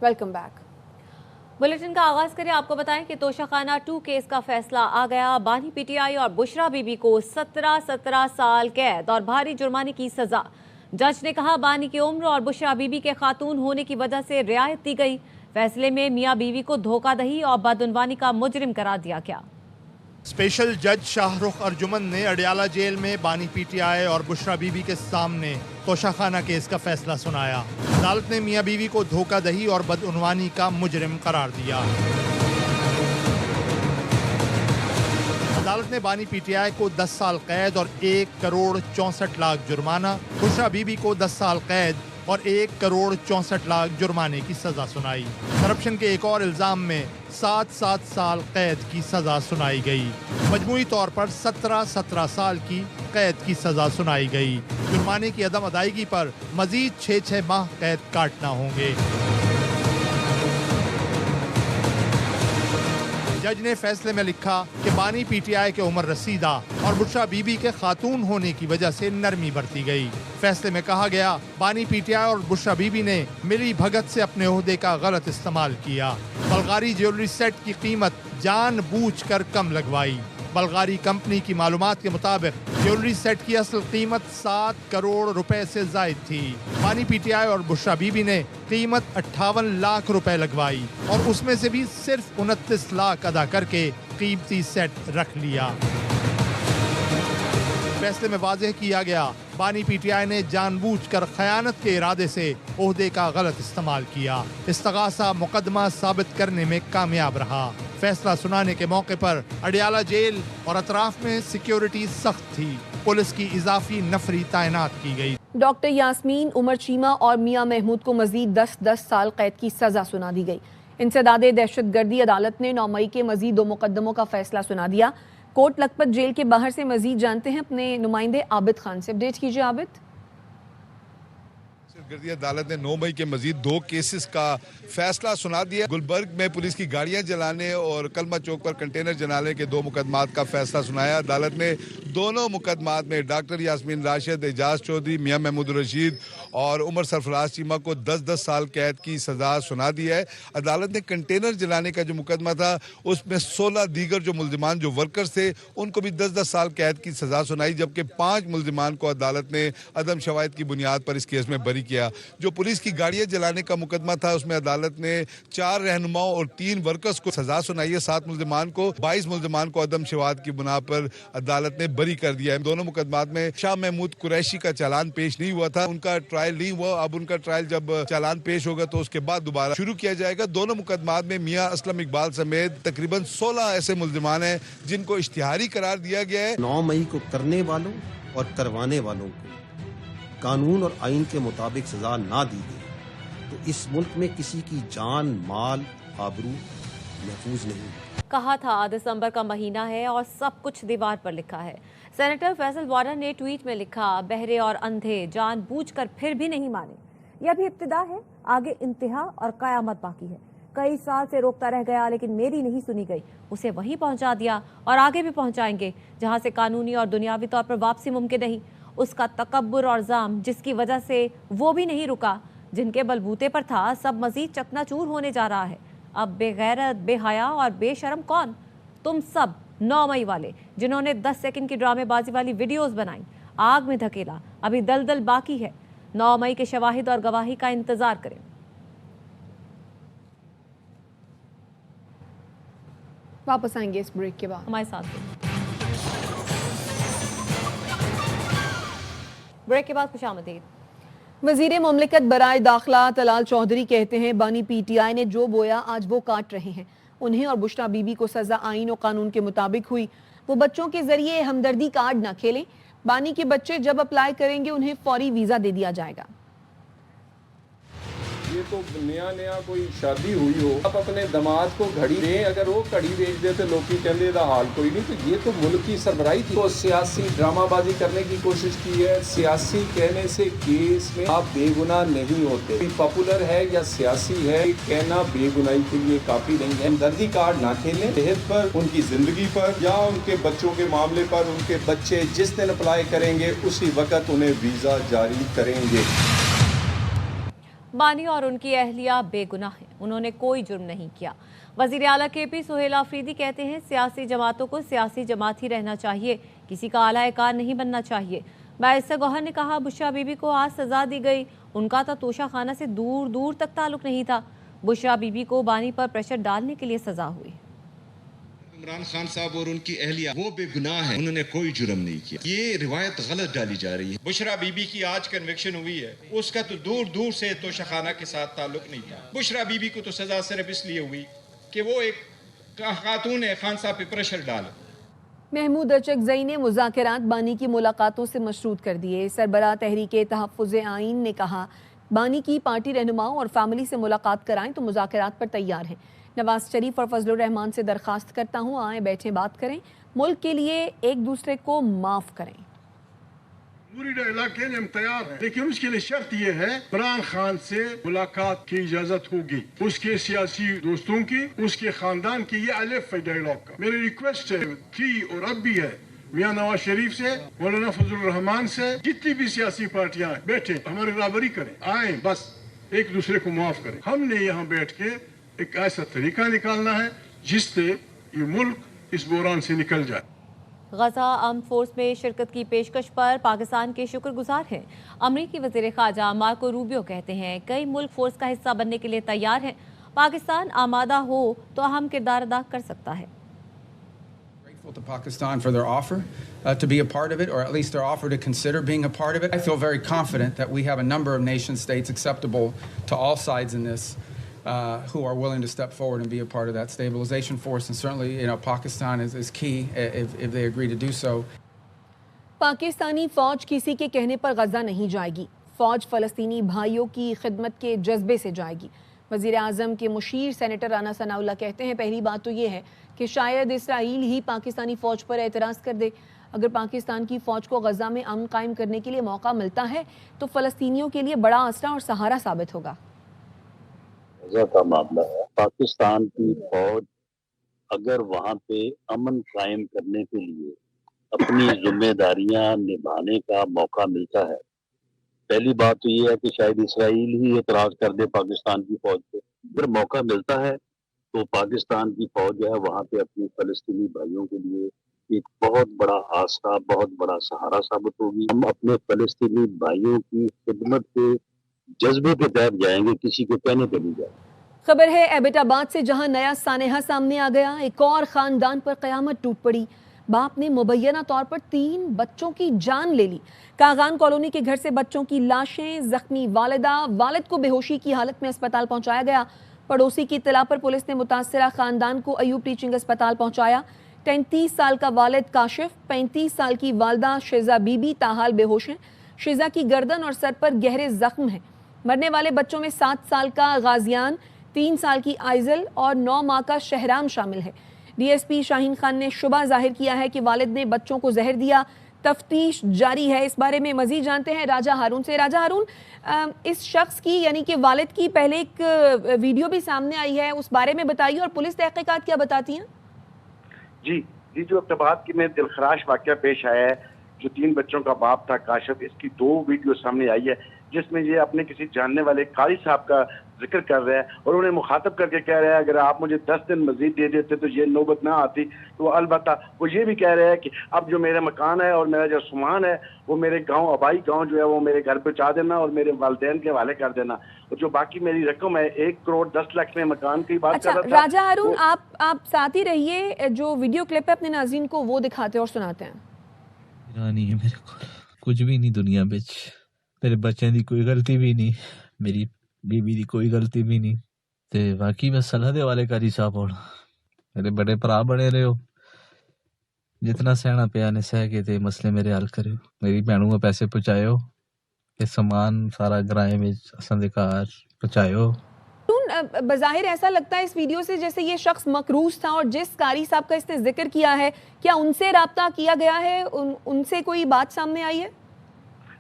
Welcome back. Bulletin का आगाज करें। आपको बताएं कि तोशाखाना 2 केस का फैसला आ गया। बानी पीटीआई और बुशरा बीबी को 17 साल कैद और भारी जुर्माने की सजा। जज ने कहा बानी की उम्र और बुशरा बीबी के खातून होने की वजह से रियायत दी गई। फैसले में मियां बीवी को धोखाधड़ी और बदउनवानी का मुजरिम करार दिया गया। स्पेशल जज शाहरुख अर्जुमन ने अडियाला जेल में बानी पीटीआई और बुशरा बीबी के सामने तोशाखाना केस का फैसला सुनाया। अदालत ने मियां बीवी को धोखाधड़ी और बदउनवानी का मुजरिम करार दिया। अदालत ने बानी पीटीआई को 10 साल कैद और 1 करोड़ 64 लाख जुर्माना, बुशरा बीबी को 10 साल कैद और 1 करोड़ 64 लाख जुर्माने की सजा सुनाई। करप्शन के एक और इल्जाम में 7 साल कैद की सजा सुनाई गई। मजमूई तौर पर 17 साल की कैद की सजा सुनाई गई। जुर्माने की अदम अदायगी पर मजीद 6 माह कैद काटना होंगे। जज ने फैसले में लिखा कि बानी पीटीआई के उम्र रसीदा और बुशरा बीबी के खातून होने की वजह से नरमी बरती गई। फैसले में कहा गया बानी पीटीआई और बुशरा बीबी ने मिली भगत से अपने ओहदे का गलत इस्तेमाल किया। बल्गारी ज्वेलरी सेट की कीमत जानबूझकर कम लगवाई। बल्गारी कंपनी की मालूमात के मुताबिक ज्वेलरी सेट की असल कीमत 7 करोड़ रुपए से जायद थी। बानी पीटीआई और बुशरा बीबी ने कीमत 58 लाख रुपए लगवाई और उसमें से भी सिर्फ 29 लाख अदा करके कीमती सेट रख लिया। फैसले में वाज़ेह किया गया बानी पीटीआई ने जानबूझकर खयानत के इरादे से ओहदे का गलत इस्तेमाल किया। इस्तगासा मुकदमा साबित करने में कामयाब रहा। फैसला सुनाने के मौके पर अडियाला जेल और अतराफ में सिक्योरिटी सख्त थी। पुलिस की इजाफी नफरी तैनात की गई। डॉक्टर यास्मीन, उमर चीमा और मियां महमूद को मजीद 10 साल कैद की सजा सुना दी गई। इंसदादे दहशतगर्दी अदालत ने 9 मई के मजीद 2 मुकदमों का फैसला सुना दिया। कोट लखपत जेल के बाहर से मजीद जानते हैं अपने नुमाइंदे आबिद खान से। अपडेट कीजिए आबिद। गर्दी अदालत ने 9 मई के मजीद 2 केसेस का फैसला सुना दिया। गुलबर्ग में पुलिस की गाड़ियां जलाने और कलमा चौक पर कंटेनर जलाने के 2 मुकदमात का फैसला सुनाया। अदालत ने दोनों मुकदमात में डॉक्टर यास्मीन राशिद, एजाज चौधरी, मियां महमूद रशीद और उमर सरफराज चीमा को 10 साल कैद की सजा सुना दी है। अदालत ने कंटेनर जलाने का जो मुकदमा था उसमें 16 दीगर जो मुल्जिमान जो वर्कर्स थे उनको भी 10 साल कैद की सजा सुनाई, जबकि 5 मुल्जिमान को अदालत ने अदम शवाहिद की बुनियाद पर इस केस में बरी किया। जो पुलिस की गाड़ियां जलाने का मुकदमा था उसमें अदालत ने 4 रहनुमाओं और 3 वर्कर्स को सजा सुनाई है। 7 मुल्जिमान को, 22 मुल्जिमान को अदम शवाहिद की बुनियाद पर अदालत ने बरी कर दिया है। दोनों मुकदमात में शाह महमूद कुरैशी का चालान पेश नहीं हुआ था, उनका ट्रायल नहीं हुआ। अब उनका ट्रायल जब चालान पेश होगा तो उसके बाद दोबारा शुरू किया जाएगा। दोनों मुकदमात में मियां असलम इकबाल समेत तकरीबन 16 ऐसे मुल्जिमान हैं जिनको इश्तिहारी करार दिया गया है। 9 मई को करने वालों और करवाने वालों को कानून और आइन के मुताबिक सजा ना दी गई तो इस मुल्क में किसी की जान, माल, आबरू महफूज नहीं। कहा था दिसंबर का महीना है और सब कुछ दीवार पर लिखा है। सेनेटर फैसल वारन ने ट्वीट में लिखा, बहरे और अंधे जानबूझकर फिर भी नहीं माने। यह भी इब्तिदा है, आगे इंतहा और कयामत बाकी है। कई साल से रोकता रह गया लेकिन मेरी नहीं सुनी गई। उसे वहीं पहुंचा दिया और आगे भी पहुंचाएंगे जहां से कानूनी और दुनियावी तौर पर वापसी मुमकिन नहीं। उसका तकब्बुर और जाम जिसकी वजह से वो भी नहीं रुका, जिनके बलबूते पर था, सब मजीद चकनाचूर होने जा रहा है। अब बेगैरत, बेहया और बेशरम कौन? तुम सब 9 मई वाले जिन्होंने 10 सेकंड की ड्रामेबाजी वाली वीडियोस बनाई, आग में धकेला। अभी दलदल बाकी है। 9 मई के शवाहिद और गवाही का इंतजार करें। वापस आएंगे इस ब्रेक के बाद, हमारे साथ ब्रेक के बाद खुशामदीद। वजीर मुमलिकत बराए दाखिला तलाल चौधरी कहते हैं बानी पीटीआई ने जो बोया आज वो काट रहे हैं। उन्हें और बुशरा बीबी को सजा आइन और कानून के मुताबिक हुई। वो बच्चों के जरिए हमदर्दी कार्ड ना खेलें। बानी के बच्चे जब अप्लाई करेंगे उन्हें फौरी वीजा दे दिया जाएगा। ये तो नया कोई शादी हुई हो, आप अपने दामाद को घड़ी दें, अगर वो घड़ी बेच दे तो लोग कहते दा हाल कोई नहीं। तो ये तो मुल्क की सरबराही थी। तो सियासी ड्रामाबाजी करने की कोशिश की है। सियासी कहने से केस में आप बेगुनाह नहीं होते। पॉपुलर है या सियासी है, कहना बेगुनाही के लिए काफी नहीं है। दर्दी कार्ड ना खेलें। सेहत पर, उनकी जिंदगी पर या उनके बच्चों के मामले पर उनके बच्चे जिस दिन अप्लाई करेंगे उसी वक्त उन्हें वीजा जारी करेंगे। बानी और उनकी अहलिया बेगुनाह हैं, उन्होंने कोई जुर्म नहीं किया। वजीर आला KP सुहेल आफरीदी कहते हैं सियासी जमातों को सियासी जमात ही रहना चाहिए, किसी का आला कार नहीं बनना चाहिए। बाइसा गौहर ने कहा बुशरा बीबी को आज सजा दी गई, उनका तो तोशा खाना से दूर दूर तक ताल्लुक नहीं था। बुशरा बीबी को बानी पर प्रेशर डालने के लिए सजा हुई। इमरान खान साहब और उनकी अहलिया वो बेगुनाह है, उन्होंने कोई जुर्म नहीं किया। ये रिवायत गलत डाली जा रही है। बुशरा बीबी की आज कन्विक्शन हुई है, उसका तो दूर दूर से तोशाखाना के साथ ताल्लुक नहीं था। बुशरा बीबी को तो सजा सिर्फ इसलिए हुई कि वो एक खातून है, खान साहब पे प्रेशर डाला। महमूद अचकजई ने मुज़ाकरात बानी की मुलाकातों से मशरूत कर दिए। सरबराह तहरीके तहफ़्फ़ुज़ आइन ने कहा बानी की पार्टी रहनुमाओं और फैमिली से मुलाकात कराएं तो मुज़ाकरात पर तैयार हैं। नवाज शरीफ और फजलुर रहमान से दरख्वास्त करता हूँ आए बैठे बात करें, मुल्क के लिए एक दूसरे को माफ़ करें। पूरी इलाके में हम तैयार हैं, लेकिन उसके लिए शर्त ये है इमरान खान से मुलाकात की इजाजत होगी, उसके सियासी दोस्तों की, उसके खानदान की। ये अलिफ है डायलॉग का। मेरी रिक्वेस्ट है थी और अब भी है, मियां नवाज शरीफ से, मौलाना फजलुर रहमान से, जितनी भी सियासी पार्टियां बैठे हमारी बराबरी करें, आए बस एक दूसरे को माफ करें। हमने यहाँ बैठ के एक ऐसा तरीका निकालना है जिससे ये मुल्क इस बोरान से निकल जाए। गजा आर्म फोर्स में शिरकत की पेशकश पर पाकिस्तान के शुक्रगुजार हैं। अमरीकी वज़ीर ख़ारजा मार्को रूबियो कहते हैं कई मुल्क फोर्स का हिस्सा बनने के लिए तैयार हैं। पाकिस्तान आमादा हो तो अहम किरदार अदा कर सकता है। To Pakistan for their offer to be a part of it, or at least their offer to consider being a part of it. I feel very confident that we have a number of nation states acceptable to all sides in this who are willing to step forward and be a part of that stabilization force. And certainly, Pakistan is key if they agree to do so. Pakistani फ़ौज किसी के कहने पर गजा नहीं जाएगी। फ़ौज फ़लस्तीनी भाइयों की खिदमत के जज्बे से जाएगी। वज़ीर आज़म के मुशीर सेनेटर राना सनाउल्लाह कहते हैं पहली बात तो ये है कि शायद इसराइल ही पाकिस्तानी फ़ौज पर एतराज़ कर दे। अगर पाकिस्तान की फ़ौज को गजा में अमन कायम करने के लिए मौका मिलता है तो फ़लस्तीनियों के लिए बड़ा आसरा और सहारा साबित होगा। गजा का मामला है, पाकिस्तान की फ़ौज अगर वहाँ पे अमन कायम करने के लिए अपनी जिम्मेदारियां निभाने का मौका मिलता है, पहली बात तो ये है कि शायद इसराइल ही एतराज कर दे पाकिस्तान की फौज पे। अगर मौका मिलता है तो पाकिस्तान की फौज जो है वहाँ पे अपने फलस्तीनी भाइयों के लिए एक बहुत बड़ा आसरा, बहुत बड़ा सहारा साबित होगी। हम अपने फलस्तीनी भाइयों की खिदमत के जज्बे के तहत जाएंगे, किसी को कहने पे नहीं जाएंगे। खबर है एबटाबाद से, जहां नया सानेहा सामने आ गया। एक और खानदान पर कयामत टूट पड़ी। बाप ने मुबैना तौर पर 3 बच्चों की जान ले ली। कागान कॉलोनी के घर से बच्चों की लाशें, जख्मी वालिद को बेहोशी की हालत में अस्पताल पहुंचाया गया। पड़ोसी की इत्तला पर पुलिस ने मुतासरा खानदान को अयूब टीचिंग अस्पताल पहुंचाया। 33 साल का वालिद काशिफ, 35 साल की वालदा शेजा बीबी ताहाल बेहोश हैं। शेजा की गर्दन और सर पर गहरे जख्म हैं। मरने वाले बच्चों में 7 साल का गाजियान, 3 साल की आइजल और 9 माह का शहराम शामिल है। DSP शाहीन खान ने शुबा जाहिर किया है कि वालिद ने बच्चों को जहर दिया। तफ्तीश जारी है। इस बारे में मजीद जानते हैं राजा हारून से। राजा हारून, इस शख्स की यानी कि वालिद की पहले एक वीडियो भी सामने आई है, उस बारे में बताइए और पुलिस तहकीकात क्या बताती हैं? जी, जो अब्ताबाद की में दिलखराश वाकया पेश आया है, जो 3 बच्चों का बाप था काशिफ, इसकी 2 वीडियो सामने आई है जिसमें ये अपने किसी जानने वाले कारी साहब का जिक्र कर रहे हैं और उन्हें मुखातब करके कह रहे हैं अगर आप मुझे 10 दिन मजीद दे देते तो ये नौबत ना आती। तो अलबत्ता वो ये भी कह रहे हैं कि अब जो मेरा मकान है और मेरा जो सामान है वो मेरे गांव आबाई गांव जो है वो मेरे घर पहुंचा देना और मेरे वालिदैन के हवाले कर देना, और जो बाकी मेरी रकम है 1 करोड़ 10 लाख में मकान की बात कर रहा था। राजा हारून, आप साथ ही रहिए, जो वीडियो क्लिप है अपने नाज़रीन को वो दिखाते और सुनाते हैं। नहीं है मेरे को कुछ भी नहीं दुनिया बिच, मेरे बच्चों की कोई गलती भी नहीं, मेरी बीबी की कोई गलती भी नहीं, ते बाकी मैं सलाह दे वाले कारी साहब और मेरे बड़े भरा बने रहे हो, जितना सहना पिया ने सह के ते मसले मेरे हल करो, मेरी भैनों को पैसे पहुंचायो, ये सामान सारा किराए में संधिकार पहुंचायो। बज़ाहिर ऐसा लगता है इस वीडियो से जैसे ये शख्स मकरूज था, और जिस कारी साहब का इसने जिक्र किया है क्या उनसे राब्ता किया गया है, उनसे कोई बात सामने आई है?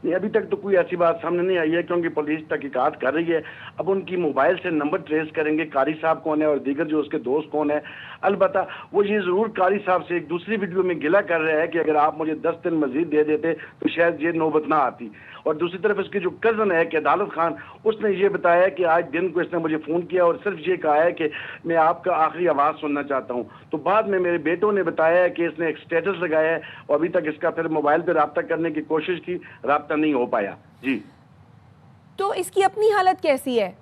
नहीं, अभी तक तो कोई ऐसी बात सामने नहीं आई है, क्योंकि पुलिस तहकीकात कर रही है। अब उनकी मोबाइल से नंबर ट्रेस करेंगे, कारी साहब कौन है और दीगर जो उसके दोस्त कौन है। अलबत्ता वो ये जरूर कारी साहब से एक दूसरी वीडियो में गिला कर रहे हैं कि अगर आप मुझे 10 दिन मजीद दे देते तो शायद ये नौबत ना आती। और दूसरी तरफ इसकी जो कजन है कि अदालत खान, उसने ये बताया कि आज दिन को इसने मुझे फोन किया और सिर्फ ये कहा है कि मैं आपका आखिरी आवाज सुनना चाहता हूँ। तो बाद में मेरे बेटों ने बताया है कि इसने एक स्टेटस लगाया है और अभी तक इसका फिर मोबाइल पे रब्ता करने की कोशिश की, रब्ता नहीं हो पाया। जी, तो इसकी अपनी हालत कैसी है?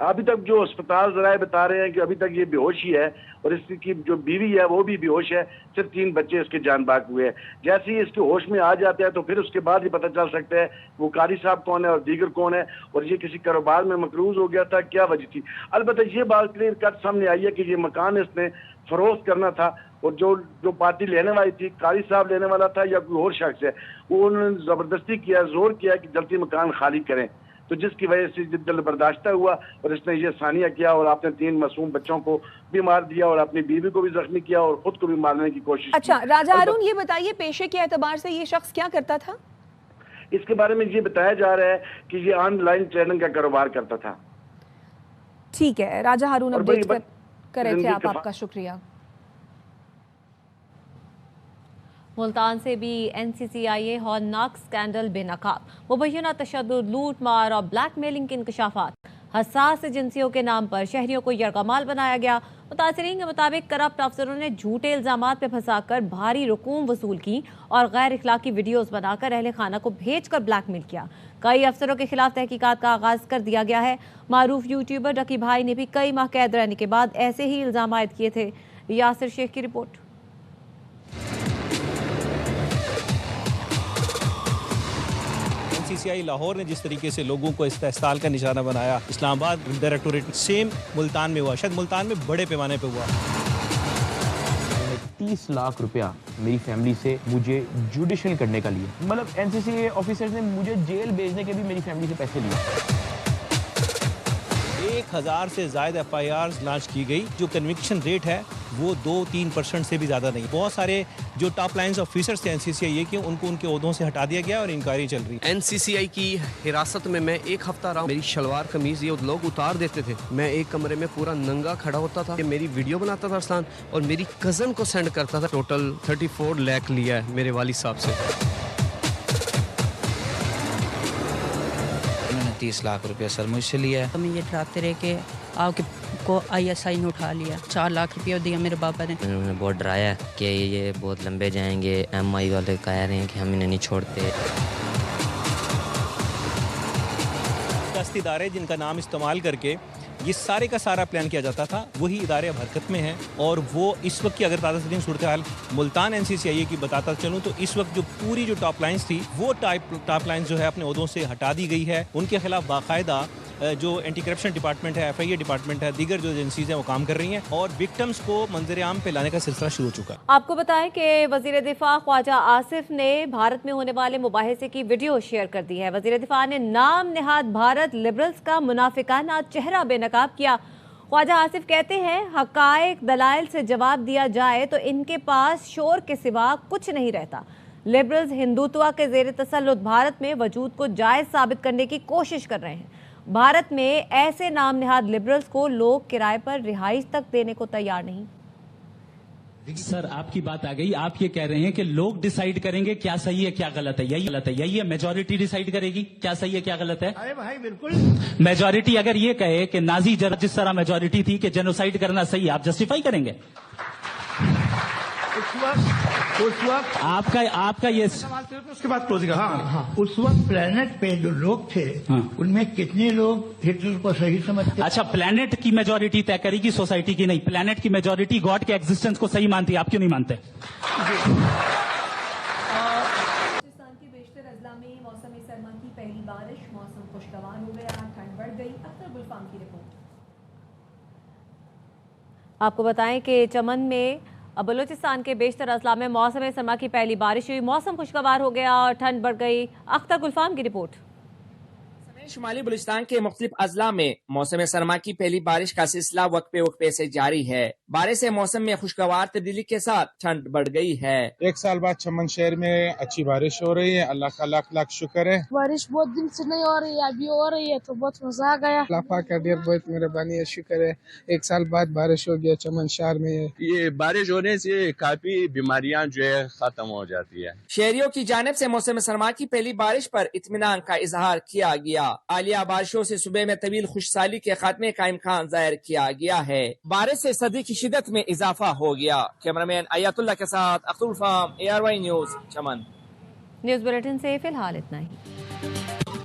अभी तक जो अस्पताल जराए बता रहे हैं कि अभी तक ये बेहोश ही है और इसकी जो बीवी है वो भी बेहोश है। सिर्फ 3 बच्चे इसके जान बाग हुए हैं। जैसे ही इसके होश में आ जाते हैं तो फिर उसके बाद ही पता चल सकता है वो कारी साहब कौन है और दीगर कौन है और ये किसी कारोबार में मकरूज हो गया था, क्या वजह थी। अलबत्ता ये बात क्लियर कट सामने आई है कि ये मकान इसने फरोख्त करना था और जो पार्टी लेने वाली थी, कारी साहब लेने वाला था या कोई और शख्स है, वो उन्होंने जबरदस्ती किया, जोर किया कि जल्दी मकान खाली करें। तो जिसकी वजह से दिल बर्दाश्त हुआ और इसने ये सानिया किया और आपने 3 मासूम बच्चों को भी मार दिया और अपनी बीवी को भी जख्मी किया और खुद को भी मारने की कोशिश की। अच्छा राजा हारून, ये बताइए पेशे के एतबार से ये शख्स क्या करता था? इसके बारे में ये बताया जा रहा है कि ये ऑनलाइन ट्रेनिंग का कारोबार करता था। ठीक है राजा हारून, अपडेट कर रहे थे आप, आपका शुक्रिया। मुल्तान से भी NCCIA हौलनाक स्कैंडल बेनकाब, मुबैना तशद्दुद, लूट मार और ब्लैकमेलिंग के इंकशाफात। हसास एजेंसियों के नाम पर शहरियों को यरगमाल बनाया गया। मुतासरीन के मुताबिक करप्ट अफसरों ने झूठे इल्जामात पे फंसाकर भारी रकूम वसूल की और गैर इखलाकी वीडियोस बनाकर अहले खाना को भेजकर ब्लैकमेल किया। कई अफसरों के खिलाफ तहकीकात का आगाज कर दिया गया है। मारूफ यूट्यूबर रकी भाई ने भी कई माह कैद रहने के बाद ऐसे ही इल्जाम आयद किए थे। यासिर शेख की रिपोर्ट। NCCI लाहौर ने जिस तरीके से लोगों को इस्तेहसाल का निशाना बनाया, इस्लामाबाद डायरेक्टोरेट सेम मुल्तान में हुआ, शायद मुल्तान में बड़े पैमाने पे हुआ। 30 लाख रुपया मेरी फैमिली से मुझे जुडिशियल करने का लिया। मतलब NCCI ऑफिसर्स ने मुझे जेल भेजने के भी मेरी फैमिली से पैसे लिए। 1000 से ज़्यादा FIRs लॉन्च की गई। जो कन्विक्शन रेट है वो 2-3% से भी ज़्यादा नहीं। बहुत सारे जो टॉप लाइन्स ऑफिसर्स थे NCCI के, उनको उनके ओहदों से हटा दिया गया और इंक्वायरी चल रही। NCCI की हिरासत में मैं 1 हफ्ता रहा। मेरी शलवार कमीज ये लोग उतार देते थे। मैं एक कमरे में पूरा नंगा खड़ा होता था। मेरी वीडियो बनाता था अरसलान और मेरी कज़न को सेंड करता था। टोटल 34 लाख लिया है मेरे वालिद साहब से। 30 लाख रुपया सर मुझसे लिया है। हमें ये डराते रहे कि आपको ISI ने उठा लिया। 4 लाख रुपया दिया मेरे पापा ने। उन्होंने बहुत डराया कि ये बहुत लंबे जाएंगे। MI वाले कह रहे हैं कि हम इन्हें नहीं छोड़ते। दस्त इदारे जिनका नाम इस्तेमाल करके ये सारे का सारा प्लान किया जाता था, वही इदारे अब हरकत में हैं। और वो इस वक्त की अगर ताज़ा तरीन सूरत हाल मुल्तान NCCI की बताता चलूँ तो इस वक्त जो पूरी जो टॉप लाइन्स थी वो टॉप लाइन्स जो है अपने ओहदों से हटा दी गई है। उनके खिलाफ बाकायदा जो एंटी करप्शन डिपार्टमेंट है, FIA डिपार्टमेंट है, दीगर जो एजेंसीज हैं वो काम कर रही हैं और विक्टिम्स को मंजर आम पे लाने का सिलसिला शुरू हो चुका है। आपको बताएं कि वजीर दिफा ख्वाजा आसिफ ने भारत में होने वाले मुबाहिसे की वीडियो शेयर कर दी है। वजीर दिफा ने नाम निहाद भारत लिबरल्स का मुनाफिकाना चेहरा बेनकाब किया। ख्वाजा आसिफ कहते हैं हकायक दलाइल से जवाब दिया जाए तो इनके पास शोर के सिवा कुछ नहीं रहता। लिबरल्स हिंदुत्व के जेर तसल्लुत भारत में वजूद को जायज साबित करने की कोशिश कर रहे हैं। भारत में ऐसे नाम निहाद लिबरल्स को लोग किराए पर रिहाइश तक देने को तैयार नहीं। सर आपकी बात आ गई। आप ये कह रहे हैं कि लोग डिसाइड करेंगे क्या सही है क्या गलत है। यही गलत है, यही है मेजॉरिटी डिसाइड करेगी क्या सही है क्या गलत है। अरे भाई बिल्कुल। मेजॉरिटी अगर ये कहे कि नाजी जिस तरह मेजॉरिटी थी कि जेनोसाइड करना सही, आप जस्टिफाई करेंगे? उस वक्त आपका ये उसके बाद क्लोजिंग। हाँ, उस वक्त प्लेनेट पे जो लोग थे उनमें कितने लोग हिटलर को सही समझते? अच्छा, प्लेनेट की मेजॉरिटी तय करेगी, सोसाइटी की नहीं। प्लेनेट की मेजॉरिटी गॉड के एग्जिस्टेंस को सही मानती है, आप क्यों नहीं मानते? पाकिस्तान के बेशतर अजला में मौसम सरमा की पहली बारिश, मौसम खुशगवार हो गया, ठंड बढ़ गई। अख्तर गुलफाम की रिपोर्ट। आपको बताएं कि चमन में बलूचिस्तान के बेशतर अजला में मौसम सरमा की पहली बारिश हुई, मौसम खुशगवार हो गया और ठंड बढ़ गई। अख्तर गुलफाम की रिपोर्ट। शुमाली बलूचिस्तान के मुख्तलिफ अजला में मौसम सरमा की पहली बारिश का सिलसिला वक्फे से जारी है। बारिश से मौसम में खुशगवार तब्दीली के साथ ठंड बढ़ गई है। एक साल बाद चमन शहर में अच्छी बारिश हो रही है, अल्लाह का लाख लाख शुक्र है। बारिश बहुत दिन से नहीं हो रही है, अभी हो रही है तो बहुत मजा आ गया। अल्लाह पाक का ढेर बहुत मेहरबानी है, शुक्र है। एक साल बाद बारिश हो गया चमन शहर में। ये बारिश होने से काफी बीमारियां जो है खत्म हो जाती है। शहरियों की जानिब से मौसम सरमा की पहली बारिश पर इत्मीनान का इजहार किया गया। आलिया बारिशों से सुबह में तवील खुशहाली के खात्मे का इम्कान जाहिर किया गया है। बारिश से सर्दी की शिद्दत में इजाफा हो गया। कैमरामैन अयातुल्लाह के साथ अख्तुल फाम, ARY न्यूज, चमन। न्यूज बुलेटिन से फिलहाल इतना ही।